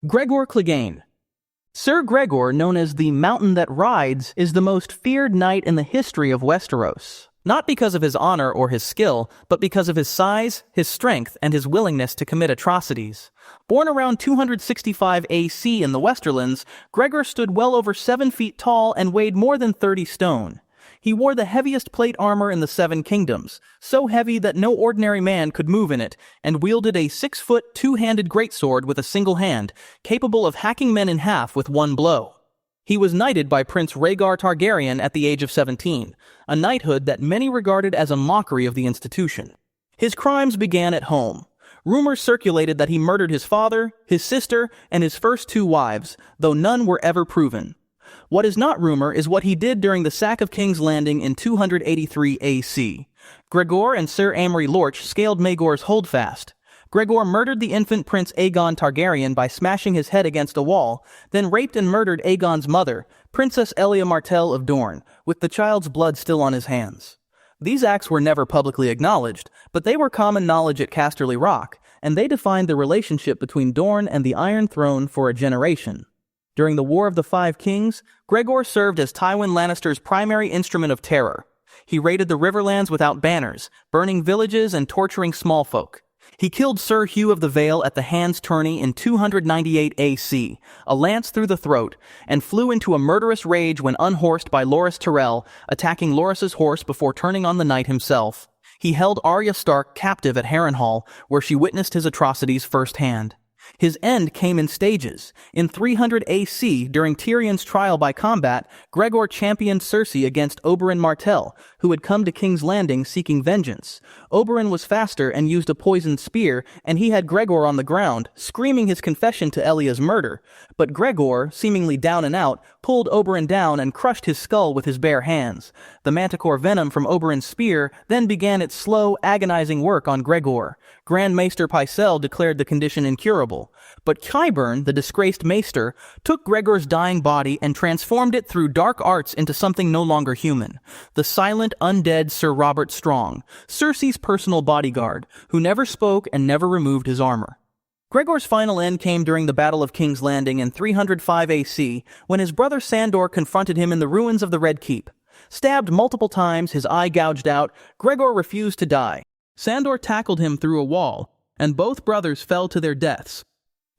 Gregor Clegane. Sir Gregor, known as the Mountain That Rides, is the most feared knight in the history of Westeros. Not because of his honor or his skill, but because of his size, his strength, and his willingness to commit atrocities. Born around 265 AC in the Westerlands, Gregor stood well over 7 feet tall and weighed more than 30 stone. He wore the heaviest plate armor in the Seven Kingdoms, so heavy that no ordinary man could move in it, and wielded a 6-foot, two-handed greatsword with a single hand, capable of hacking men in half with one blow. He was knighted by Prince Rhaenyra Targaryen at the age of 17, a knighthood that many regarded as a mockery of the institution. His crimes began at home. Rumors circulated that he murdered his father, his sister, and his first 2 wives, though none were ever proven. What is not rumor is what he did during the sack of King's Landing in 283 AC. Gregor and Sir Amory Lorch scaled Maegor's holdfast. Gregor murdered the infant Prince Aegon Targaryen by smashing his head against a wall, then raped and murdered Aegon's mother, Princess Elia Martell of Dorne, with the child's blood still on his hands. These acts were never publicly acknowledged, but they were common knowledge at Casterly Rock, and they defined the relationship between Dorne and the Iron Throne for a generation. During the War of the Five Kings, Gregor served as Tywin Lannister's primary instrument of terror. He raided the Riverlands without banners, burning villages and torturing small folk. He killed Sir Hugh of the Vale at the Hand's Tourney in 298 AC, a lance through the throat, and flew into a murderous rage when unhorsed by Loras Tyrell, attacking Loras's horse before turning on the knight himself. He held Arya Stark captive at Harrenhal, where she witnessed his atrocities firsthand. His end came in stages. In 300 AC, during Tyrion's trial by combat, Gregor championed Cersei against Oberyn Martell, who had come to King's Landing seeking vengeance. Oberyn was faster and used a poisoned spear, and he had Gregor on the ground, screaming his confession to Elia's murder. But Gregor, seemingly down and out, pulled Oberyn down and crushed his skull with his bare hands. The manticore venom from Oberyn's spear then began its slow, agonizing work on Gregor. Grand Maester Pycelle declared the condition incurable. But Qyburn, the disgraced maester, took Gregor's dying body and transformed it through dark arts into something no longer human. The silent, undead Sir Robert Strong, Cersei's personal bodyguard, who never spoke and never removed his armor. Gregor's final end came during the Battle of King's Landing in 305 AC, when his brother Sandor confronted him in the ruins of the Red Keep. Stabbed multiple times, his eye gouged out, Gregor refused to die. Sandor tackled him through a wall, and both brothers fell to their deaths.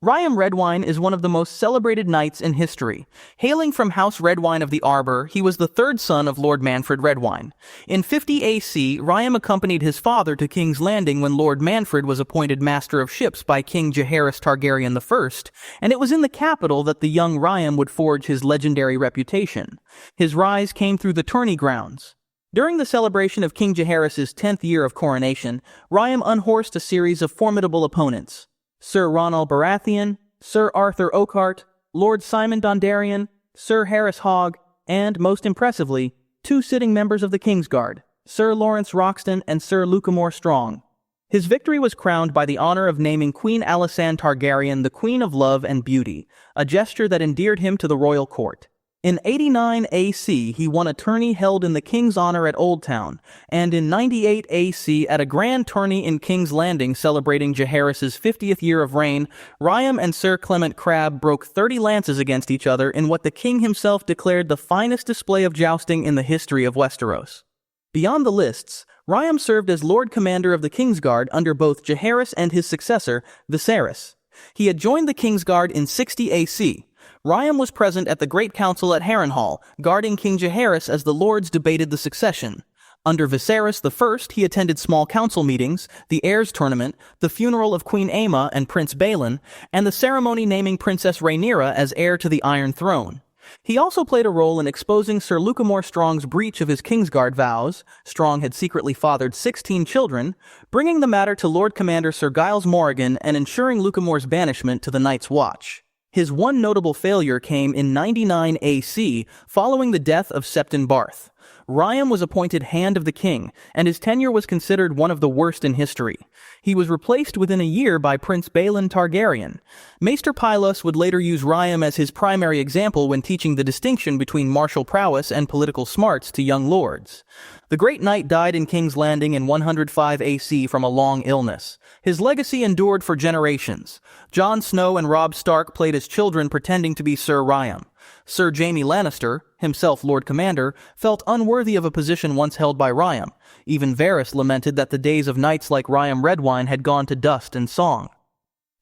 Ryam Redwyne is one of the most celebrated knights in history. Hailing from House Redwyne of the Arbor, he was the 3rd son of Lord Manfred Redwyne. In 50 AC, Ryam accompanied his father to King's Landing when Lord Manfred was appointed Master of Ships by King Jaehaerys Targaryen I, and it was in the capital that the young Ryam would forge his legendary reputation. His rise came through the tourney grounds. During the celebration of King Jaehaerys' 10th year of coronation, Ryam unhorsed a series of formidable opponents. Sir Ronald Baratheon, Sir Arthur Oakheart, Lord Simon Dondarrion, Sir Harris Hogg, and, most impressively, 2 sitting members of the Kingsguard, Sir Lawrence Roxton and Sir Lucamore Strong. His victory was crowned by the honor of naming Queen Alysanne Targaryen the Queen of Love and Beauty, a gesture that endeared him to the royal court. In 89 AC, he won a tourney held in the King's Honor at Old Town, and in 98 AC, at a grand tourney in King's Landing celebrating Jaehaerys' 50th year of reign, Ryam and Sir Clement Crabbe broke 30 lances against each other in what the king himself declared the finest display of jousting in the history of Westeros. Beyond the lists, Ryam served as Lord Commander of the Kingsguard under both Jaehaerys and his successor, Viserys. He had joined the Kingsguard in 60 AC. Ryam was present at the Great Council at Harrenhal, guarding King Jaehaerys as the lords debated the succession. Under Viserys I, he attended small council meetings, the heirs tournament, the funeral of Queen Aemma and Prince Balon, and the ceremony naming Princess Rhaenyra as heir to the Iron Throne. He also played a role in exposing Sir Lucamore Strong's breach of his Kingsguard vows. Strong had secretly fathered 16 children, bringing the matter to Lord Commander Sir Giles Morrigan and ensuring Lucamore's banishment to the Night's Watch. His one notable failure came in 99 AC, following the death of Septon Barth. Ryam was appointed Hand of the King, and his tenure was considered one of the worst in history. He was replaced within a year by Prince Balon Targaryen. Maester Pylos would later use Ryam as his primary example when teaching the distinction between martial prowess and political smarts to young lords. The Great Knight died in King's Landing in 105 AC from a long illness. His legacy endured for generations. Jon Snow and Robb Stark played as children pretending to be Sir Ryam. Sir Jaime Lannister, himself Lord Commander, felt unworthy of a position once held by Ryam. Even Varys lamented that the days of knights like Ryam Redwyne had gone to dust and song.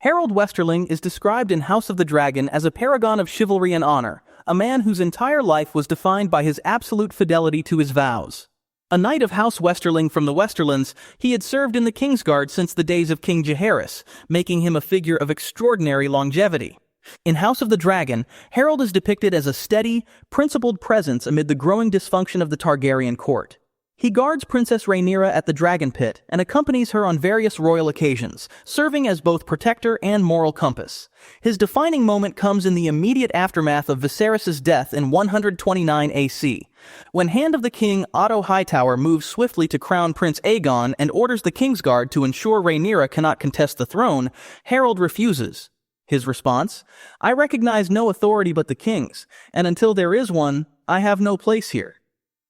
Harrold Westerling is described in House of the Dragon as a paragon of chivalry and honor, a man whose entire life was defined by his absolute fidelity to his vows. A knight of House Westerling from the Westerlands, he had served in the Kingsguard since the days of King Jaehaerys, making him a figure of extraordinary longevity. In House of the Dragon, Harrold is depicted as a steady, principled presence amid the growing dysfunction of the Targaryen court. He guards Princess Rhaenyra at the Dragon Pit and accompanies her on various royal occasions, serving as both protector and moral compass. His defining moment comes in the immediate aftermath of Viserys' death in 129 AC. When Hand of the King Otto Hightower moves swiftly to crown Prince Aegon and orders the Kingsguard to ensure Rhaenyra cannot contest the throne, Harrold refuses. His response? "I recognize no authority but the king's, and until there is one, I have no place here."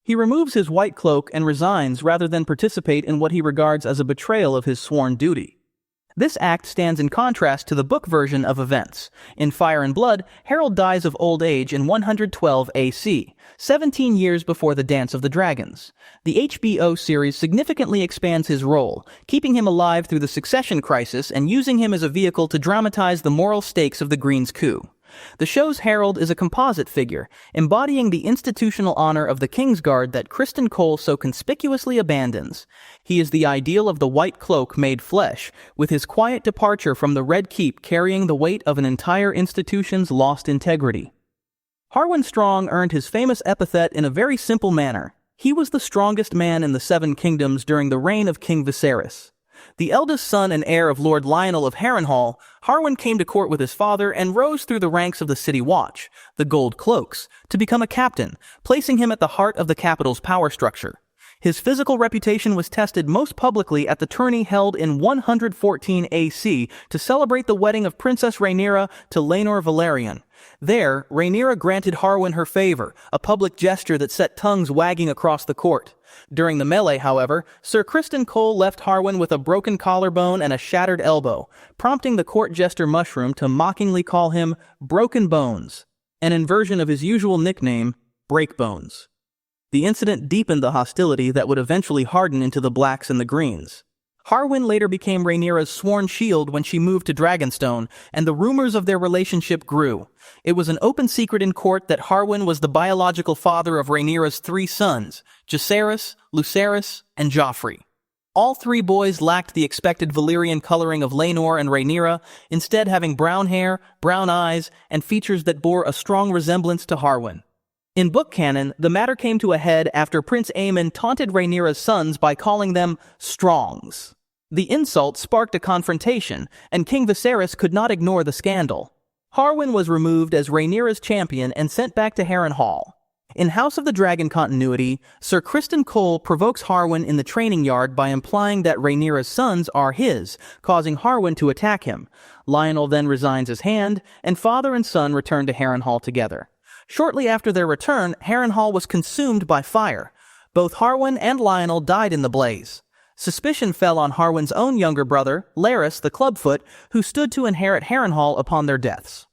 He removes his white cloak and resigns rather than participate in what he regards as a betrayal of his sworn duty. This act stands in contrast to the book version of events. In Fire and Blood, Harrold dies of old age in 112 AC, 17 years before the Dance of the Dragons. The HBO series significantly expands his role, keeping him alive through the succession crisis and using him as a vehicle to dramatize the moral stakes of the Green's coup. The show's Harrold is a composite figure, embodying the institutional honor of the Kingsguard that Criston Cole so conspicuously abandons. He is the ideal of the white cloak made flesh, with his quiet departure from the Red Keep carrying the weight of an entire institution's lost integrity. Harwin Strong earned his famous epithet in a very simple manner. He was the strongest man in the Seven Kingdoms during the reign of King Viserys. The eldest son and heir of Lord Lionel of Harrenhal, Harwin came to court with his father and rose through the ranks of the City Watch, the Gold Cloaks, to become a captain, placing him at the heart of the capital's power structure. His physical reputation was tested most publicly at the tourney held in 114 AC to celebrate the wedding of Princess Rhaenyra to Laenor Velaryon. There, Rhaenyra granted Harwin her favor, a public gesture that set tongues wagging across the court. During the melee, however, Sir Criston Cole left Harwin with a broken collarbone and a shattered elbow, prompting the court jester Mushroom to mockingly call him Broken Bones, an inversion of his usual nickname, Breakbones. The incident deepened the hostility that would eventually harden into the Blacks and the Greens. Harwin later became Rhaenyra's sworn shield when she moved to Dragonstone, and the rumors of their relationship grew. It was an open secret in court that Harwin was the biological father of Rhaenyra's 3 sons, Jacaerys, Lucerys, and Joffrey. All 3 boys lacked the expected Valyrian coloring of Laenor and Rhaenyra, instead having brown hair, brown eyes, and features that bore a strong resemblance to Harwin. In book canon, the matter came to a head after Prince Aemon taunted Rhaenyra's sons by calling them Strongs. The insult sparked a confrontation, and King Viserys could not ignore the scandal. Harwin was removed as Rhaenyra's champion and sent back to Harrenhal. In House of the Dragon continuity, Sir Criston Cole provokes Harwin in the training yard by implying that Rhaenyra's sons are his, causing Harwin to attack him. Lionel then resigns his hand, and father and son return to Harrenhal together. Shortly after their return, Harrenhal was consumed by fire. Both Harwin and Lionel died in the blaze. Suspicion fell on Harwin's own younger brother, Larys the Clubfoot, who stood to inherit Harrenhal upon their deaths.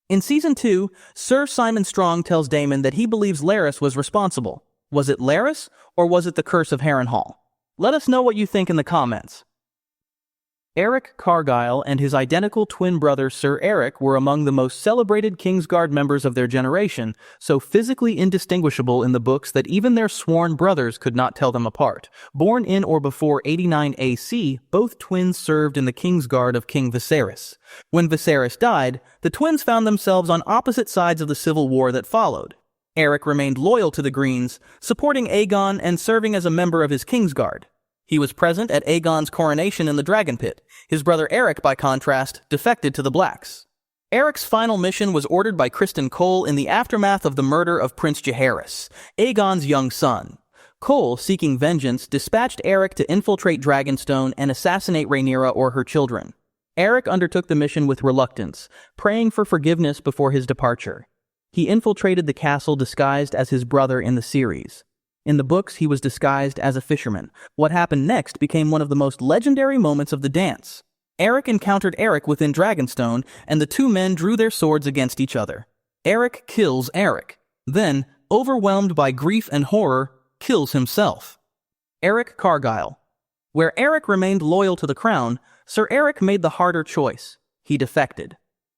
In Season 2, Sir Simon Strong tells Daemon that he believes Larys was responsible. Was it Larys, or was it the curse of Harrenhal? Let us know what you think in the comments. Erryk Cargyll and his identical twin brother Sir Erryk were among the most celebrated Kingsguard members of their generation, so physically indistinguishable in the books that even their sworn brothers could not tell them apart. Born in or before 89 AC, both twins served in the Kingsguard of King Viserys. When Viserys died, the twins found themselves on opposite sides of the civil war that followed. Erryk remained loyal to the Greens, supporting Aegon and serving as a member of his Kingsguard. He was present at Aegon's coronation in the Dragon Pit. His brother Erryk, by contrast, defected to the Blacks. Erryk's final mission was ordered by Criston Cole in the aftermath of the murder of Prince Jaehaerys, Aegon's young son. Cole, seeking vengeance, dispatched Erryk to infiltrate Dragonstone and assassinate Rhaenyra or her children. Erryk undertook the mission with reluctance, praying for forgiveness before his departure. He infiltrated the castle disguised as his brother in the series. In the books, he was disguised as a fisherman. What happened next became one of the most legendary moments of the dance. Erryk encountered Erryk within Dragonstone, and the two men drew their swords against each other. Erryk kills Erryk. Then, overwhelmed by grief and horror, kills himself. Erryk Cargyll. Where Erryk remained loyal to the crown, Sir Erryk made the harder choice. He defected.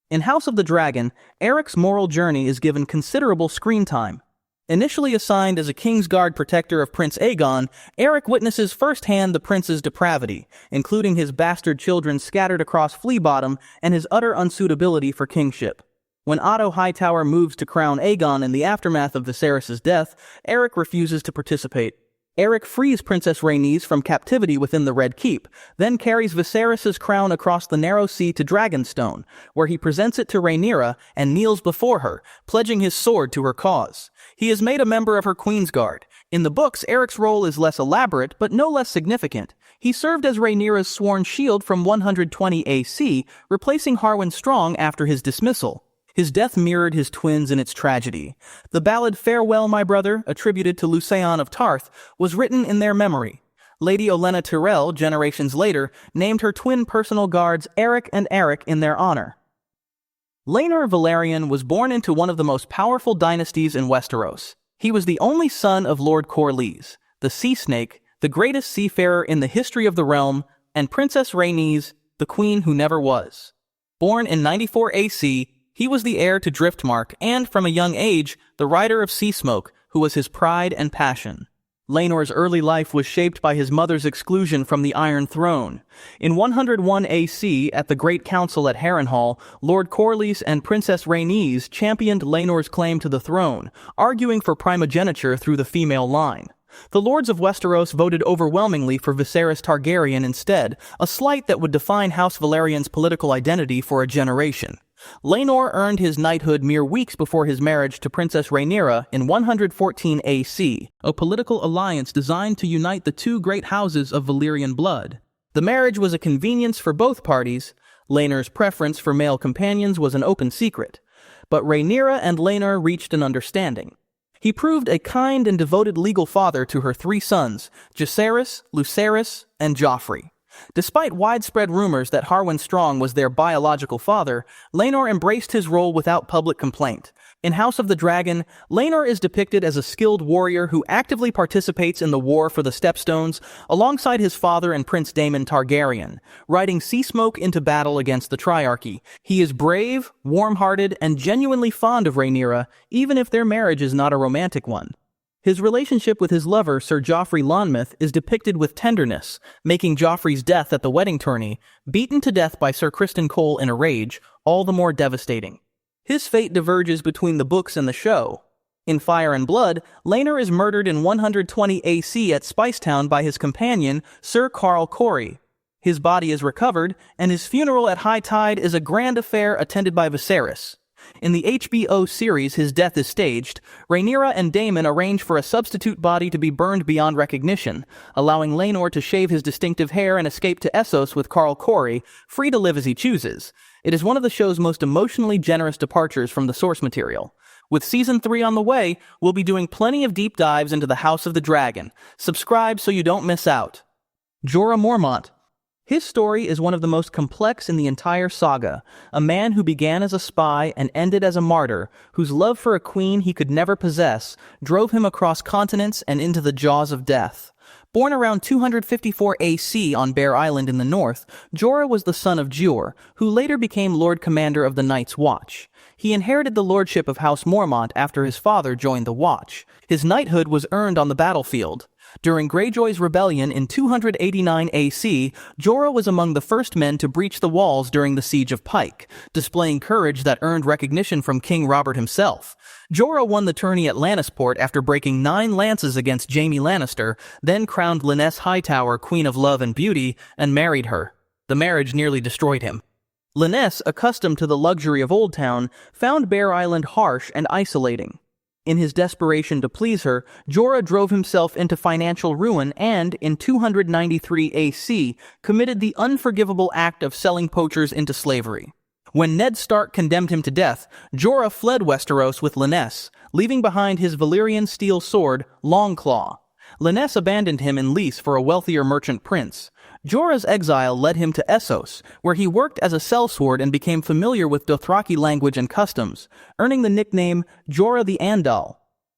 In House of the Dragon, Erryk's moral journey is given considerable screen time. Initially assigned as a Kingsguard protector of Prince Aegon, Erryk witnesses firsthand the prince's depravity, including his bastard children scattered across Flea Bottom and his utter unsuitability for kingship. When Otto Hightower moves to crown Aegon in the aftermath of Viserys' death, Erryk refuses to participate. Erryk frees Princess Rhaenys from captivity within the Red Keep, then carries Viserys' crown across the narrow sea to Dragonstone, where he presents it to Rhaenyra and kneels before her, pledging his sword to her cause. He is made a member of her Queensguard. In the books, Erryk's role is less elaborate, but no less significant. He served as Rhaenyra's sworn shield from 120 AC, replacing Harwin Strong after his dismissal. His death mirrored his twins in its tragedy. The ballad Farewell, My Brother, attributed to Lucaon of Tarth, was written in their memory. Lady Olenna Tyrell, generations later, named her twin personal guards Erryk and Arryk in their honor. Laenor Velaryon was born into one of the most powerful dynasties in Westeros. He was the only son of Lord Corlys, the Sea Snake, the greatest seafarer in the history of the realm, and Princess Rhaenys, the queen who never was. Born in 94 AC, he was the heir to Driftmark and, from a young age, the rider of Seasmoke, who was his pride and passion. Laenor's early life was shaped by his mother's exclusion from the Iron Throne. In 101 AC, at the Great Council at Harrenhal, Lord Corlys and Princess Rhaenys championed Laenor's claim to the throne, arguing for primogeniture through the female line. The lords of Westeros voted overwhelmingly for Viserys Targaryen instead, a slight that would define House Velaryon's political identity for a generation. Laenor earned his knighthood mere weeks before his marriage to Princess Rhaenyra in 114 AC, a political alliance designed to unite the two great houses of Valyrian blood. The marriage was a convenience for both parties. Laenor's preference for male companions was an open secret. But Rhaenyra and Laenor reached an understanding. He proved a kind and devoted legal father to her three sons, Jacaerys, Lucerys, and Joffrey. Despite widespread rumors that Harwin Strong was their biological father, Laenor embraced his role without public complaint. In House of the Dragon, Laenor is depicted as a skilled warrior who actively participates in the war for the Stepstones alongside his father and Prince Daemon Targaryen, riding Seasmoke into battle against the Triarchy. He is brave, warm-hearted, and genuinely fond of Rhaenyra, even if their marriage is not a romantic one. His relationship with his lover, Sir Joffrey Lonmouth, is depicted with tenderness, making Joffrey's death at the wedding tourney, beaten to death by Sir Criston Cole in a rage, all the more devastating. His fate diverges between the books and the show. In Fire and Blood, Laenor is murdered in 120 AC at Spicetown by his companion, Sir Qarl Corey. His body is recovered, and his funeral at high tide is a grand affair attended by Viserys. In the HBO series His Death is Staged, Rhaenyra and Daemon arrange for a substitute body to be burned beyond recognition, allowing Laenor to shave his distinctive hair and escape to Essos with Qarl Corey, free to live as he chooses. It is one of the show's most emotionally generous departures from the source material. With Season 3 on the way, we'll be doing plenty of deep dives into the House of the Dragon. Subscribe so you don't miss out. Jorah Mormont. His story is one of the most complex in the entire saga, a man who began as a spy and ended as a martyr, whose love for a queen he could never possess drove him across continents and into the jaws of death. Born around 254 AC on Bear Island in the north, Jorah was the son of Jur, who later became Lord Commander of the Night's Watch. He inherited the lordship of House Mormont after his father joined the Watch. His knighthood was earned on the battlefield. During Greyjoy's rebellion in 289 AC, Jorah was among the first men to breach the walls during the Siege of Pike, displaying courage that earned recognition from King Robert himself. Jorah won the tourney at Lannisport after breaking 9 lances against Jaime Lannister, then crowned Lynesse Hightower Queen of Love and Beauty, and married her. The marriage nearly destroyed him. Laenor, accustomed to the luxury of Old Town, found Bear Island harsh and isolating. In his desperation to please her, Jorah drove himself into financial ruin and, in 293 AC, committed the unforgivable act of selling poachers into slavery. When Ned Stark condemned him to death, Jorah fled Westeros with Laenor, leaving behind his Valyrian steel sword, Longclaw. Laenor abandoned him in lease for a wealthier merchant prince. Jorah's exile led him to Essos, where he worked as a sellsword and became familiar with Dothraki language and customs, earning the nickname Jorah the Andal.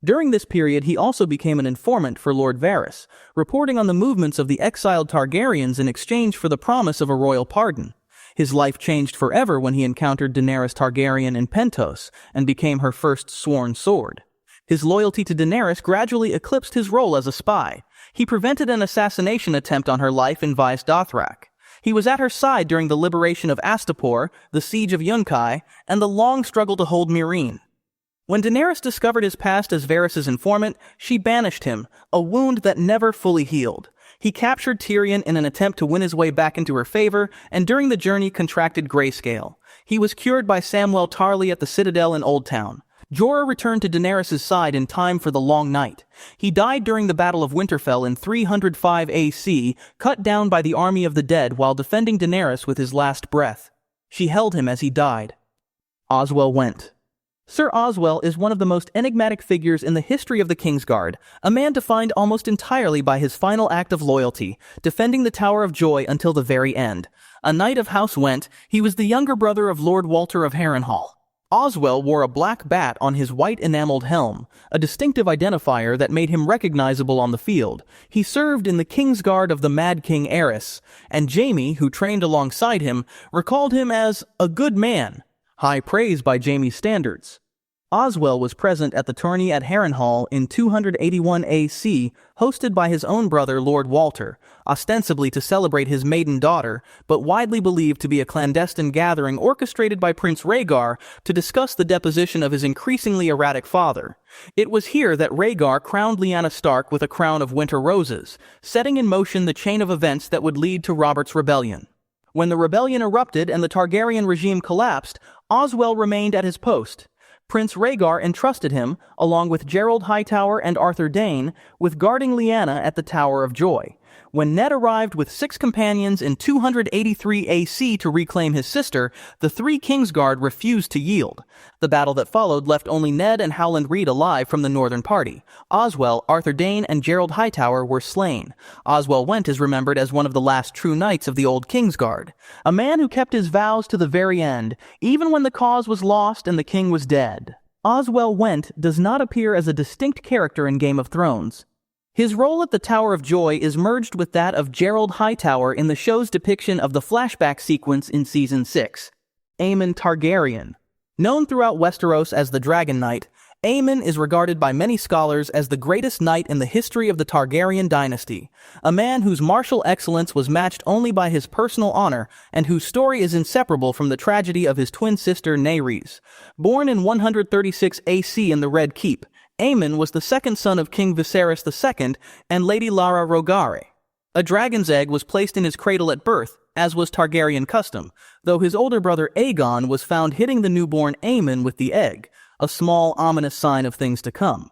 During this period, he also became an informant for Lord Varys, reporting on the movements of the exiled Targaryens in exchange for the promise of a royal pardon. His life changed forever when he encountered Daenerys Targaryen in Pentos and became her first sworn sword. His loyalty to Daenerys gradually eclipsed his role as a spy. He prevented an assassination attempt on her life in Vaes Dothrak. He was at her side during the liberation of Astapor, the siege of Yunkai, and the long struggle to hold Meereen. When Daenerys discovered his past as Varys' informant, she banished him, a wound that never fully healed. He captured Tyrion in an attempt to win his way back into her favor, and during the journey contracted grayscale. He was cured by Samwell Tarly at the Citadel in Old Town. Jorah returned to Daenerys' side in time for the Long Night. He died during the Battle of Winterfell in 305 AC, cut down by the army of the dead while defending Daenerys with his last breath. She held him as he died. Oswell went. Sir Oswell is one of the most enigmatic figures in the history of the Kingsguard, a man defined almost entirely by his final act of loyalty, defending the Tower of Joy until the very end. A knight of House Went, he was the younger brother of Lord Walter of Harrenhal. Oswell wore a black bat on his white enameled helm, a distinctive identifier that made him recognizable on the field. He served in the Kingsguard of the Mad King Aerys, and Jaime, who trained alongside him, recalled him as a good man. High praise by Jaime's standards. Oswell was present at the tourney at Harrenhal in 281 AC, hosted by his own brother Lord Walter, ostensibly to celebrate his maiden daughter, but widely believed to be a clandestine gathering orchestrated by Prince Rhaegar to discuss the deposition of his increasingly erratic father. It was here that Rhaegar crowned Lyanna Stark with a crown of winter roses, setting in motion the chain of events that would lead to Robert's rebellion. When the rebellion erupted and the Targaryen regime collapsed, Oswell remained at his post. Prince Rhaegar entrusted him, along with Gerald Hightower and Arthur Dayne, with guarding Lyanna at the Tower of Joy. When Ned arrived with 6 companions in 283 AC to reclaim his sister, the 3 Kingsguard refused to yield. The battle that followed left only Ned and Howland Reed alive from the Northern Party. Oswell, Arthur Dayne, and Gerald Hightower were slain. Oswell Went is remembered as one of the last true knights of the old Kingsguard, a man who kept his vows to the very end, even when the cause was lost and the king was dead. Oswell Went does not appear as a distinct character in Game of Thrones. His role at the Tower of Joy is merged with that of Gerald Hightower in the show's depiction of the flashback sequence in Season 6. Aemon Targaryen. Known throughout Westeros as the Dragonknight, Aemon is regarded by many scholars as the greatest knight in the history of the Targaryen dynasty, a man whose martial excellence was matched only by his personal honor and whose story is inseparable from the tragedy of his twin sister Rhaenys. Born in 136 AC in the Red Keep, Aemon was the second son of King Viserys II and Lady Lara Rogare. A dragon's egg was placed in his cradle at birth, as was Targaryen custom, though his older brother Aegon was found hitting the newborn Aemon with the egg, a small, ominous sign of things to come.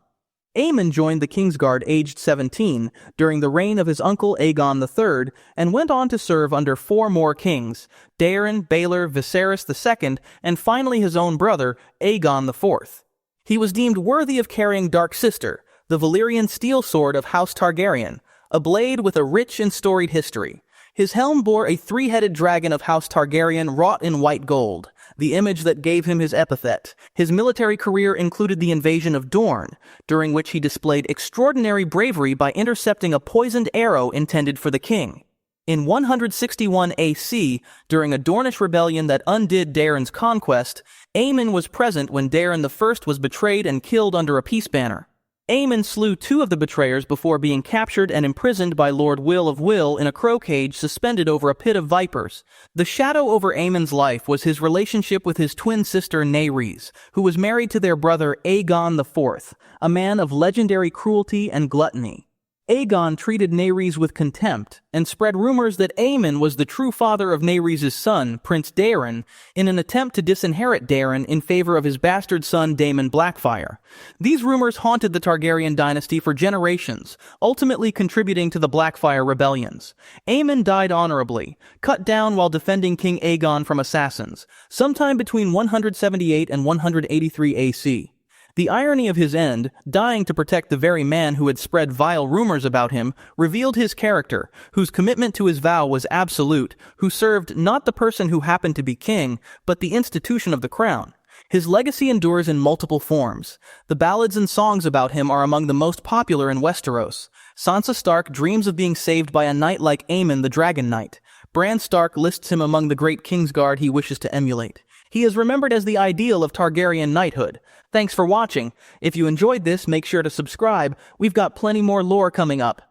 Aemon joined the Kingsguard aged 17 during the reign of his uncle Aegon III and went on to serve under 4 more kings, Daeron, Baelor, Viserys II, and finally his own brother, Aegon IV. He was deemed worthy of carrying Dark Sister, the Valyrian steel sword of House Targaryen, a blade with a rich and storied history. His helm bore a 3-headed dragon of House Targaryen wrought in white gold, the image that gave him his epithet. His military career included the invasion of Dorne, during which he displayed extraordinary bravery by intercepting a poisoned arrow intended for the king. In 161 AC, during a Dornish rebellion that undid Daeron's conquest, Aemon was present when Daeron I was betrayed and killed under a peace banner. Aemon slew 2 of the betrayers before being captured and imprisoned by Lord Will of Will in a crow cage suspended over a pit of vipers. The shadow over Aemon's life was his relationship with his twin sister Rhaenys, who was married to their brother Aegon IV, a man of legendary cruelty and gluttony. Aegon treated Naerys with contempt and spread rumors that Aemon was the true father of Naerys' son, Prince Daeron, in an attempt to disinherit Daeron in favor of his bastard son Daemon Blackfyre. These rumors haunted the Targaryen dynasty for generations, ultimately contributing to the Blackfyre rebellions. Aemon died honorably, cut down while defending King Aegon from assassins, sometime between 178 and 183 AC. The irony of his end, dying to protect the very man who had spread vile rumors about him, revealed his character, whose commitment to his vow was absolute, who served not the person who happened to be king, but the institution of the crown. His legacy endures in multiple forms. The ballads and songs about him are among the most popular in Westeros. Sansa Stark dreams of being saved by a knight like Aemon the Dragonknight. Bran Stark lists him among the great Kingsguard he wishes to emulate. He is remembered as the ideal of Targaryen knighthood. Thanks for watching. If you enjoyed this, make sure to subscribe. We've got plenty more lore coming up.